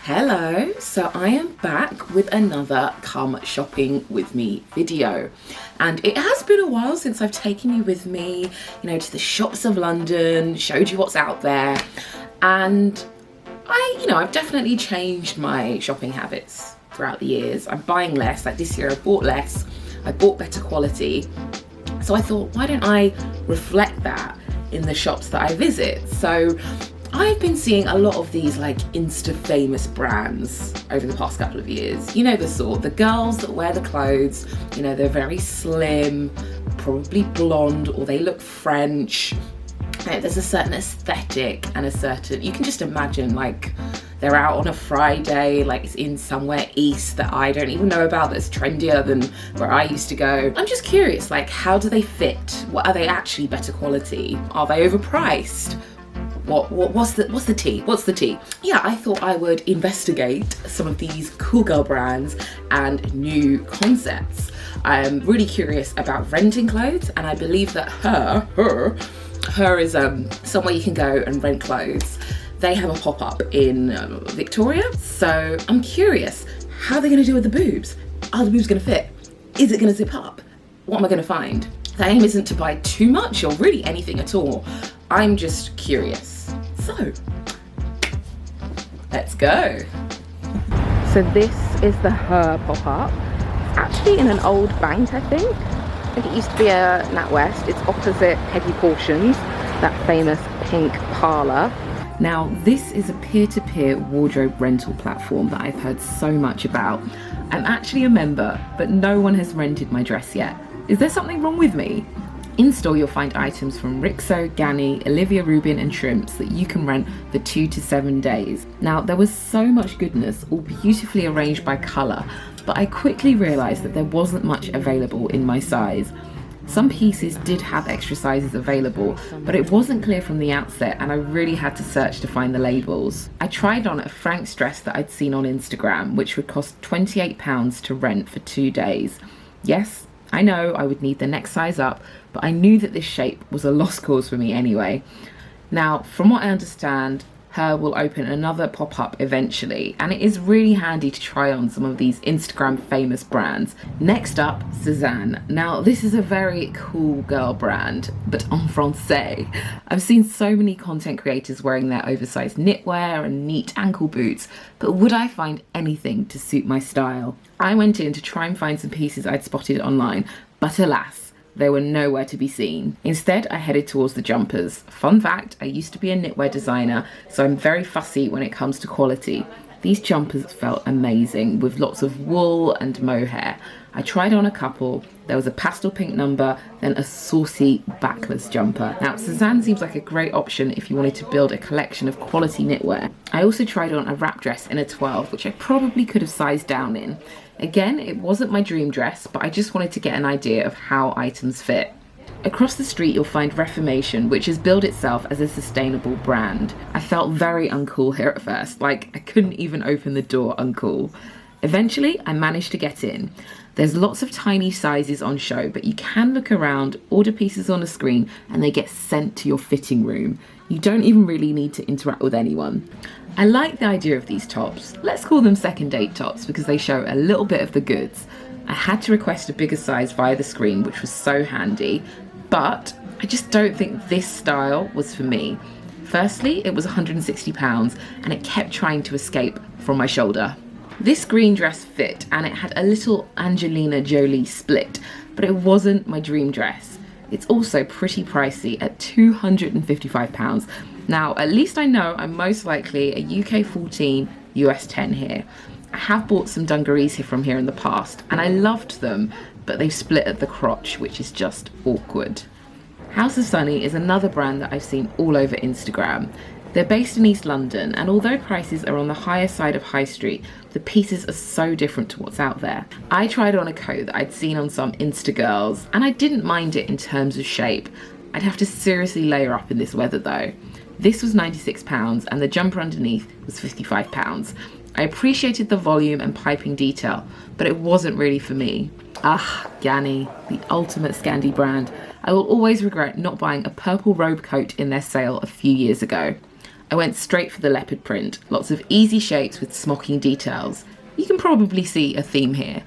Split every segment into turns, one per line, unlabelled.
Hello, so I am back with another come shopping with me video, and it has been a while since I've taken you with me, to the shops of London, showed you what's out there, and I've definitely changed my shopping habits throughout the years. I'm buying less. Like this year I bought less, I bought better quality, so I thought, why don't I reflect that in the shops that I visit? So I've been seeing a lot of these like Insta famous brands over the past couple of years. You know the sort, the girls that wear the clothes, they're very slim, probably blonde, or they look French. There's a certain aesthetic and you can just imagine like they're out on a Friday, like it's in somewhere east that I don't even know about, that's trendier than where I used to go. I'm just curious, like, how do they fit? What are they actually better quality? Are they overpriced? What's the tea? What's the tea? Yeah, I thought I would investigate some of these cool girl brands and new concepts. I'm really curious about renting clothes, and I believe that Hurr is somewhere you can go and rent clothes. They have a pop-up in Victoria, so I'm curious, how are they going to do with the boobs? Are the boobs going to fit? Is it going to zip up? What am I going to find? The aim isn't to buy too much or really anything at all. I'm just curious. So, let's go. So this is the Hurr pop-up. It's actually in an old bank, I think. I think it used to be a NatWest. It's opposite Peggy Portions, that famous pink parlour. Now, this is a peer-to-peer wardrobe rental platform that I've heard so much about. I'm actually a member, but no one has rented my dress yet. Is there something wrong with me? In store, you'll find items from Rixo, Ganni, Olivia Rubin and Shrimps that you can rent for 2 to 7 days. Now, there was so much goodness, all beautifully arranged by colour, but I quickly realised that there wasn't much available in my size. Some pieces did have extra sizes available, but it wasn't clear from the outset, and I really had to search to find the labels. I tried on a Frank's dress that I'd seen on Instagram, which would cost £28 to rent for 2 days. Yes, I know I would need the next size up, but I knew that this shape was a lost cause for me anyway. Now, from what I understand, Hurr will open another pop-up eventually, and it is really handy to try on some of these Instagram famous brands. Next up, Sezane. Now, this is a very cool girl brand, but en français. I've seen so many content creators wearing their oversized knitwear and neat ankle boots, but would I find anything to suit my style? I went in to try and find some pieces I'd spotted online, but alas, they were nowhere to be seen. Instead, I headed towards the jumpers. Fun fact, I used to be a knitwear designer, so I'm very fussy when it comes to quality. These jumpers felt amazing, with lots of wool and mohair. I tried on a couple. There was a pastel pink number, then a saucy backless jumper. Now, Sezane seems like a great option if you wanted to build a collection of quality knitwear. I also tried on a wrap dress in a 12, which I probably could have sized down in. Again, it wasn't my dream dress, but I just wanted to get an idea of how items fit. Across the street, you'll find Reformation, which has billed itself as a sustainable brand. I felt very uncool here at first, like I couldn't even open the door uncool. Eventually, I managed to get in. There's lots of tiny sizes on show, but you can look around, order pieces on a screen, and they get sent to your fitting room. You don't even really need to interact with anyone. I like the idea of these tops. Let's call them second date tops because they show a little bit of the goods. I had to request a bigger size via the screen, which was so handy, but I just don't think this style was for me. Firstly, it was £160 and it kept trying to escape from my shoulder. This green dress fit and it had a little Angelina Jolie split, but it wasn't my dream dress. It's also pretty pricey at £255. Now, at least I know I'm most likely a UK 14, US 10 here. I have bought some dungarees from here in the past, and I loved them, but they've split at the crotch, which is just awkward. House of Sunny is another brand that I've seen all over Instagram. They're based in East London, and although prices are on the higher side of High Street, the pieces are so different to what's out there. I tried on a coat that I'd seen on some Insta girls, and I didn't mind it in terms of shape. I'd have to seriously layer up in this weather though. This was £96 and the jumper underneath was £55. I appreciated the volume and piping detail, but it wasn't really for me. Ganni, the ultimate Scandi brand. I will always regret not buying a purple robe coat in their sale a few years ago. I went straight for the leopard print, lots of easy shapes with smocking details. You can probably see a theme here.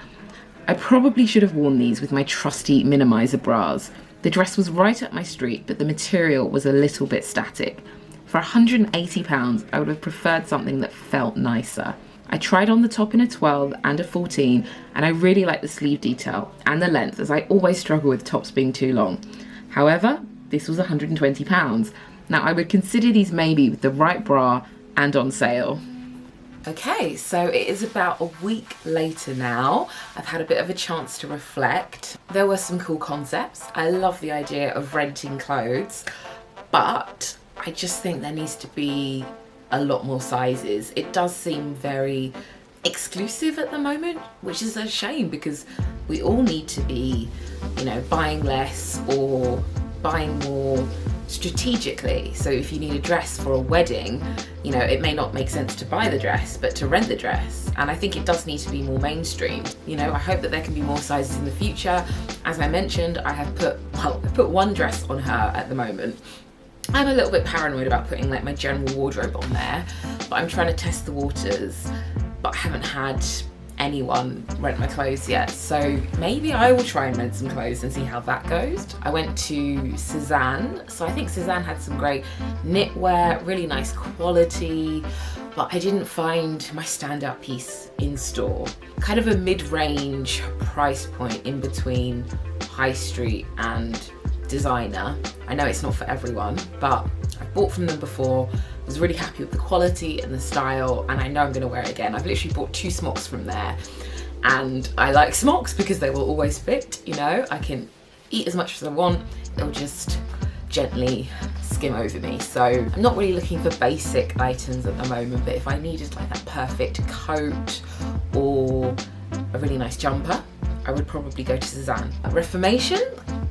I probably should have worn these with my trusty minimizer bras. The dress was right up my street, but the material was a little bit static. For £180, I would have preferred something that felt nicer. I tried on the top in a 12 and a 14, and I really like the sleeve detail and the length, as I always struggle with tops being too long. However, this was £120. Now I would consider these maybe with the right bra and on sale. Okay, so it is about a week later now. I've had a bit of a chance to reflect. There were some cool concepts. I love the idea of renting clothes, but I just think there needs to be a lot more sizes. It does seem very exclusive at the moment, which is a shame because we all need to be, you know, buying less or buying more strategically. So if you need a dress for a wedding, you know, it may not make sense to buy the dress, but to rent the dress. And I think it does need to be more mainstream. You know, I hope that there can be more sizes in the future. As I mentioned, I put one dress on her at the moment. I'm a little bit paranoid about putting like my general wardrobe on there, but I'm trying to test the waters, but I haven't had anyone rent my clothes yet, so maybe I will try and rent some clothes and see how that goes. I went to Sezane, so I think Sezane had some great knitwear, really nice quality, but I didn't find my standout piece in store. Kind of a mid-range price point in between high street and designer. I know it's not for everyone, but I've bought from them before, was really happy with the quality and the style, and I know I'm going to wear it again. I've literally bought 2 smocks from there, and I like smocks because they will always fit, you know. I can eat as much as I want, they'll just gently skim over me. So I'm not really looking for basic items at the moment, but if I needed like that perfect coat or a really nice jumper, I would probably go to Sezane. Reformation,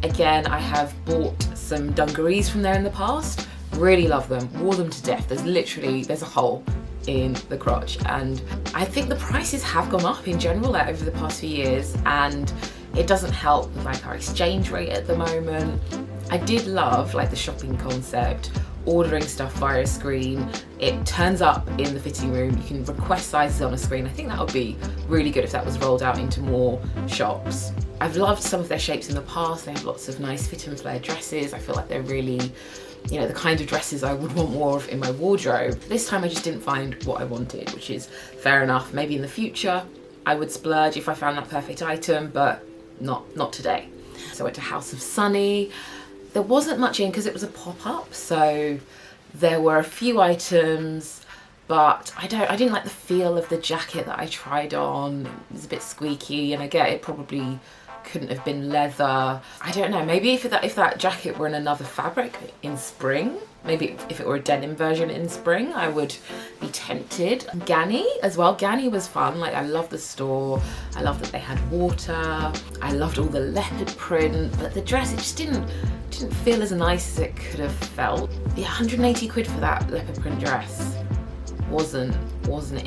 again, I have bought some dungarees from there in the past. Really love them, wore them to death. There's a hole in the crotch, and I think the prices have gone up in general like, over the past few years, and it doesn't help with like our exchange rate at the moment. I did love like the shopping concept, ordering stuff via a screen. It turns up in the fitting room, you can request sizes on a screen. I think that would be really good if that was rolled out into more shops. I've loved some of their shapes in the past. They have lots of nice fit and flare dresses. I feel like they're really, you know, the kind of dresses I would want more of in my wardrobe. This time I just didn't find what I wanted, which is fair enough. Maybe in the future I would splurge if I found that perfect item, but not today. So I went to House of Sunny. There wasn't much in because it was a pop-up, so there were a few items, but I didn't like the feel of the jacket that I tried on. It was a bit squeaky, and I get it probably couldn't have been leather. I don't know, maybe if that jacket were in another fabric in spring, maybe if it were a denim version in spring, I would be tempted. Ganni as well. Ganni was fun. Like, I love the store. I love that they had water. I loved all the leopard print, but the dress, it just didn't feel as nice as it could have felt. The 180 quid for that leopard print dress, wasn't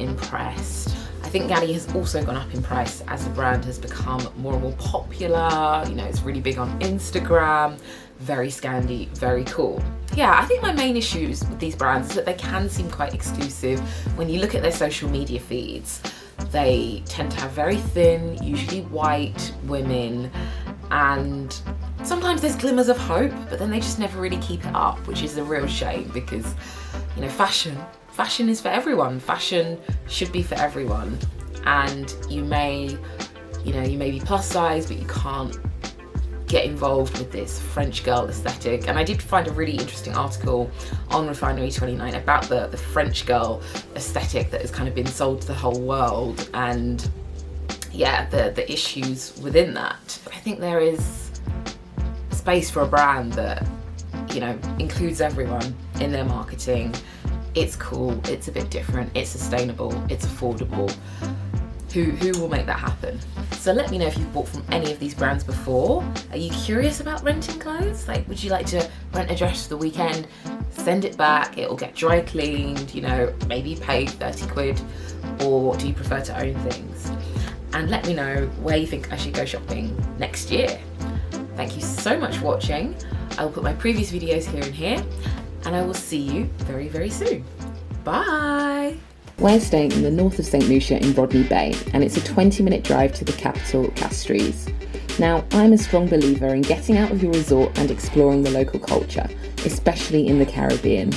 impressed. I think Ganni has also gone up in price as the brand has become more and more popular. You know, it's really big on Instagram, very Scandi, very cool. Yeah, I think my main issues with these brands is that they can seem quite exclusive. When you look at their social media feeds, they tend to have very thin, usually white women, and sometimes there's glimmers of hope, but then they just never really keep it up, which is a real shame because, you know, fashion is for everyone. Fashion should be for everyone, and you may be plus size, but you can't get involved with this French girl aesthetic. And I did find a really interesting article on Refinery 29 about the French girl aesthetic that has kind of been sold to the whole world, and yeah, the issues within that. I think there is space for a brand that, you know, includes everyone in their marketing. It's cool, it's a bit different, it's sustainable, it's affordable. Who will make that happen? So let me know if you've bought from any of these brands before. Are you curious about renting clothes? Like, would you like to rent a dress for the weekend, send it back, it'll get dry cleaned, you know, maybe pay 30 quid, or do you prefer to own things? And let me know where you think I should go shopping next year. Thank you so much for watching. I will put my previous videos here and here, and I will see you very, very soon.
Bye!
We're staying in the north of St Lucia in Rodney Bay, and it's a 20-minute drive to the capital, Castries. Now, I'm a strong believer in getting out of your resort and exploring the local culture, especially in the Caribbean.